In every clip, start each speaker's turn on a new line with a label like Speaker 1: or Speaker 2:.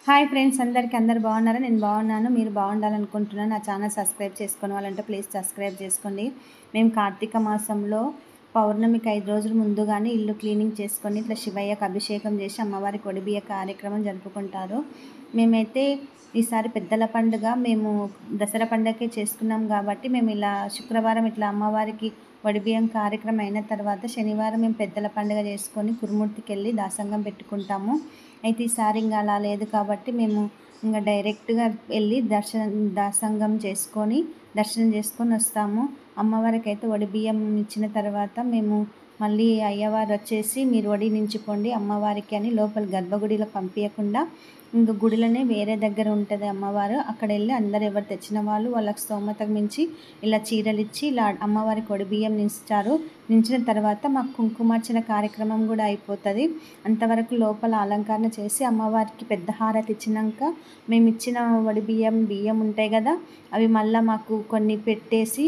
Speaker 1: Hi friends, అందరూ బాగున్నారా? నేను బాగున్నాను. మీరు బాగుండాలనుకుంటున్నాను. నా ఛానల్ సబ్స్క్రైబ్ చేసుకునే వాళ్ళంటే ప్లీజ్ సబ్స్క్రైబ్ చేసుకోండి. మేము కార్తీక మాసంలో పౌర్ణమికి 5 రోజుల ముందుగానే ఇల్లు క్లీనింగ్ చేసుకొని ఇట్లా శివయ్యకు అభిషేకం చేసి అమ్మవారికి ఒడిబియ్య కార్యక్రమం జరుపుకుంటారు. మేమైతే ఈసారి పెద్దల పండుగ మేము దసరా పండుగకే చేసుకున్నాం కాబట్టి మేము ఇలా శుక్రవారం ఇట్లా అమ్మవారికి వడిబియ్యం కార్యక్రమం అయిన తర్వాత శనివారం మేము పెద్దల పండుగ చేసుకొని కురుమూర్తికి వెళ్ళి దాసంగం పెట్టుకుంటాము. అయితే ఈసారి ఇంకా అలా లేదు కాబట్టి మేము ఇంకా డైరెక్ట్గా వెళ్ళి దాసంగం దర్శనం చేసుకొని వస్తాము. అమ్మవారికి అయితే వడిబియ్యం ఇచ్చిన తర్వాత మేము మళ్ళీ అయ్యవారు వచ్చేసి మీరు వడి నించుకోండి అమ్మవారికి అని లోపల గర్భగుడిలో పంపించకుండా ఇంక గుడిలోనే వేరే దగ్గర ఉంటుంది అమ్మవారు. అక్కడ వెళ్ళి అందరు ఎవరు తెచ్చిన వాళ్ళు వాళ్ళకి స్తోమతకు మించి ఇలా చీరలు ఇచ్చి ఇలా అమ్మవారికి వడిబియ్యం నించిన తర్వాత మాకు కుంకుమార్చన కార్యక్రమం కూడా అయిపోతుంది. అంతవరకు లోపల అలంకరణ చేసి అమ్మవారికి పెద్ద హారతి ఇచ్చినాక మేము ఇచ్చిన బియ్యం ఉంటాయి కదా, అవి మళ్ళీ మాకు కొన్ని పెట్టేసి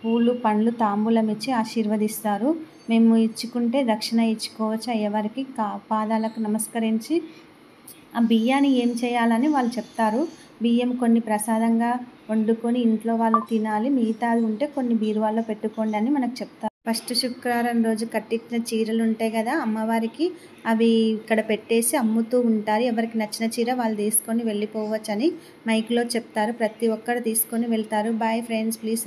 Speaker 1: పూలు పండ్లు తాంబూలం ఇచ్చి ఆశీర్వదిస్తారు. మేము ఇచ్చుకుంటే దక్షిణ ఇచ్చుకోవచ్చు. అయ్యవారికి పాదాలకు నమస్కరించి ఆ బియ్యాన్ని ఏం చేయాలని వాళ్ళు చెప్తారు. బియ్యం కొన్ని ప్రసాదంగా వండుకొని ఇంట్లో వాళ్ళు తినాలి, మిగతాది ఉంటే కొన్ని బీరువాలో పెట్టుకోండి అని మనకు చెప్తారు. ఫస్ట్ శుక్రవారం రోజు కట్టించిన చీరలు ఉంటాయి కదా అమ్మవారికి, అవి ఇక్కడ పెట్టేసి అమ్ముతూ ఉంటారు. ఎవరికి నచ్చిన చీర వాళ్ళు తీసుకొని వెళ్ళిపోవచ్చు అని మైక్లో చెప్తారు. ప్రతి ఒక్కరు తీసుకొని వెళ్తారు. Bye friends, please